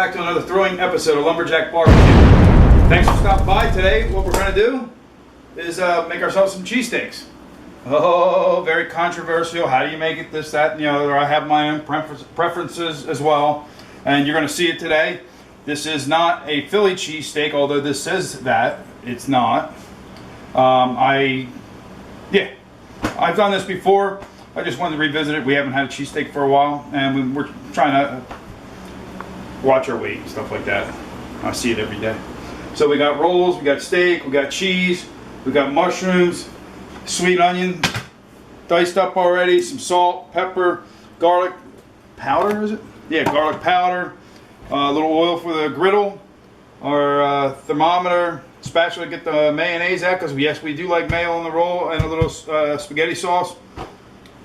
back to another thrilling episode of Lumberjack Barbecue. Thanks for stopping by. Today, what we're going to do is make ourselves some cheesesteaks. Oh, very controversial. How do you make it? This, that, and the other. I have my own preferences as well, and you're going to see it today. This is not a Philly cheesesteak, although this says that. It's not. I've done this before. I just wanted to revisit it. We haven't had a cheesesteak for a while, and we're trying to watch our weight and stuff like that. I see it every day. So we got rolls, we got steak, we got cheese, we got mushrooms, sweet onion, diced up already, some salt, pepper, garlic powder, is it? Yeah, garlic powder, a little oil for the griddle, our thermometer, spatula to get the mayonnaise out, because yes, we do like mayo on the roll, and a little spaghetti sauce.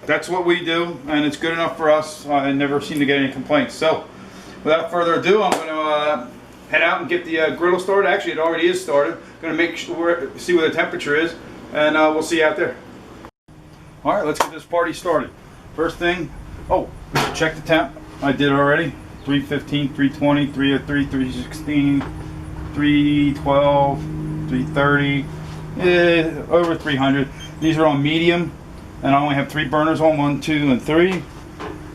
That's what we do, and it's good enough for us. I never seem to get any complaints. So without further ado, I'm going to head out and get the griddle started. Actually, it already is started. Going to make sure, see what the temperature is, and we'll see you out there. All right, let's get this party started. First thing, check the temp. I did already. 315, 320, 303, 316, 312, 330, over 300. These are on medium, and I only have 3 burners on, 1, 2, and 3.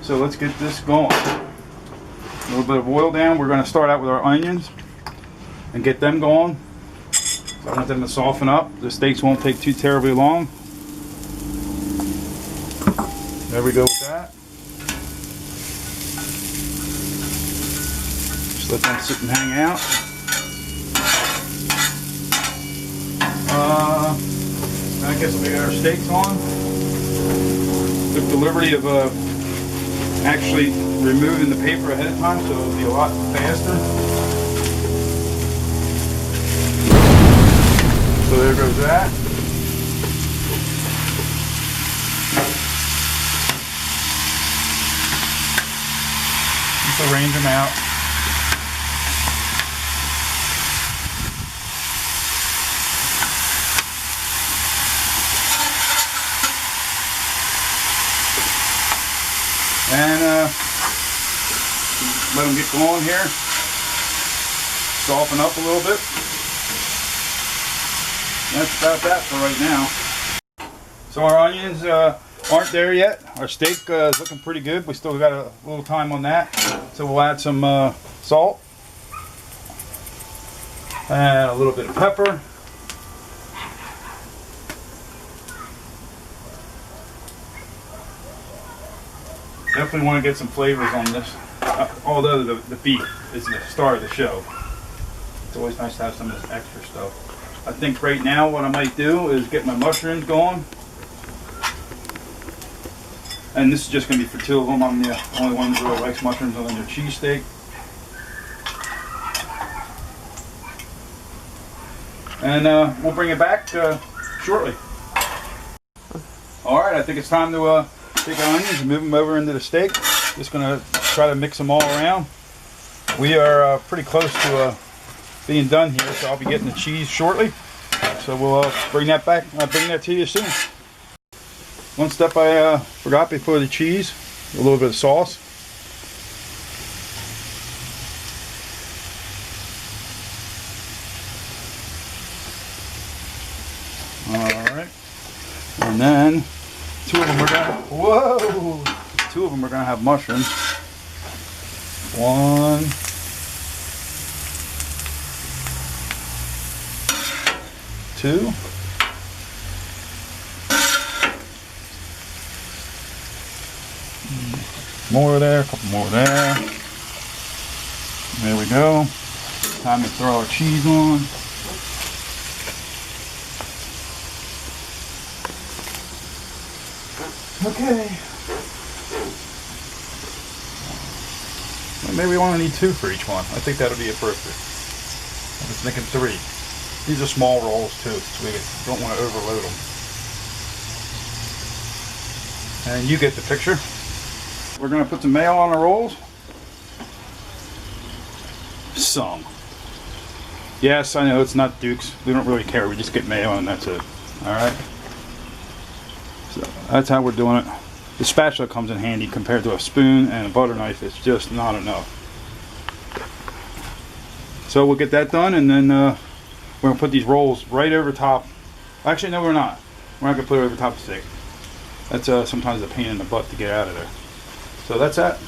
So let's get this going. A little bit of oil down. We're going to start out with our onions and get them going. So I want them to soften up. The steaks won't take too terribly long. There we go with that. Just let them sit and hang out. I guess we got our steaks on. Took the liberty of actually removing the paper ahead of time, so it'll be a lot faster. So there goes that. Just arrange them out. And let them get going here. Soften up a little bit. That's about that for right now. So our onions aren't there yet. Our steak is looking pretty good. We still got a little time on that. So we'll add some salt. And a little bit of pepper. Definitely want to get some flavors on this. Although the beef is the star of the show, it's always nice to have some of this extra stuff. I think right now what I might do is get my mushrooms going. And this is just going to be for 2 of them. I'm the only one that really likes mushrooms on their cheesesteak. And we'll bring it back shortly. Alright, I think it's time to take our onions and move them over into the steak. Just going to try to mix them all around. We are pretty close to being done here, so I'll be getting the cheese shortly. So we'll bring that back. I'll bring that to you soon. One step I forgot before the cheese, a little bit of sauce. Alright. And then 2 of them are gonna, 2 of them are gonna have mushrooms. 1, 2. More there, a couple more there. There we go. Time to throw our cheese on. Okay. Well, maybe we only need 2 for each one. I think that'll be perfect. I was thinking 3. These are small rolls too, so we don't want to overload them. And you get the picture. We're going to put some mayo on our rolls. Some. Yes, I know it's not Duke's. We don't really care. We just get mayo and that's it. Alright? So that's how we're doing it. The spatula comes in handy compared to a spoon and a butter knife. It's just not enough. So we'll get that done, and then we're gonna put these rolls right over top. Actually, no, we're not. We're not gonna put it over top of the steak. That's sometimes a pain in the butt to get out of there. So that's that.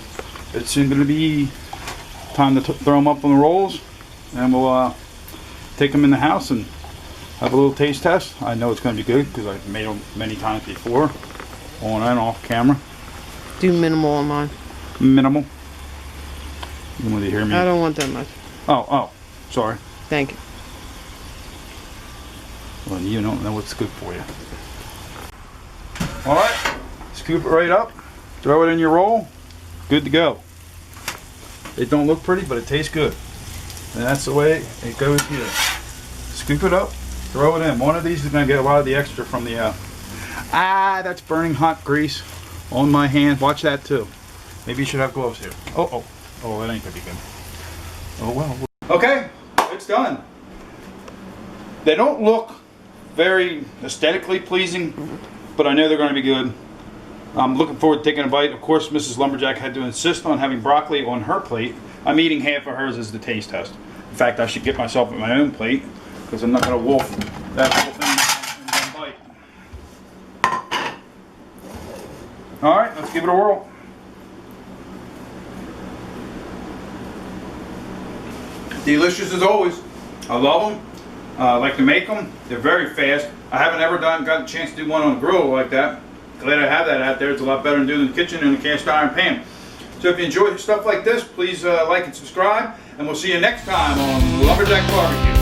It's soon gonna be time to throw them up on the rolls, and we'll take them in the house and have a little taste test. I know it's gonna be good because I've made them many times before, on and off camera. Do minimal on mine. Minimal. You want to hear me? I don't want that much. Oh, sorry. Thank you. Well, you don't know what's good for you. All right, scoop it right up, throw it in your roll, good to go. It don't look pretty, but it tastes good. And that's the way it goes here. Scoop it up, throw it in. One of these is gonna get a lot of the extra from the, that's burning hot grease on my hand. Watch that too. Maybe you should have gloves here. Oh, that ain't gonna be good. Oh well. Okay, it's done. They don't look very aesthetically pleasing, but I know they're gonna be good. I'm looking forward to taking a bite. Of course, Mrs. Lumberjack had to insist on having broccoli on her plate. I'm eating half of hers as the taste test. In fact, I should get myself my own plate because I'm not gonna wolf that whole thing in one bite. All right, let's give it a whirl. Delicious as always. I love them. I like to make them. They're very fast. I haven't ever got a chance to do one on a grill like that. Glad I have that out there. It's a lot better than doing it in the kitchen in a cast iron pan. So if you enjoy stuff like this, please like and subscribe, and we'll see you next time on Lumberjack Barbecue.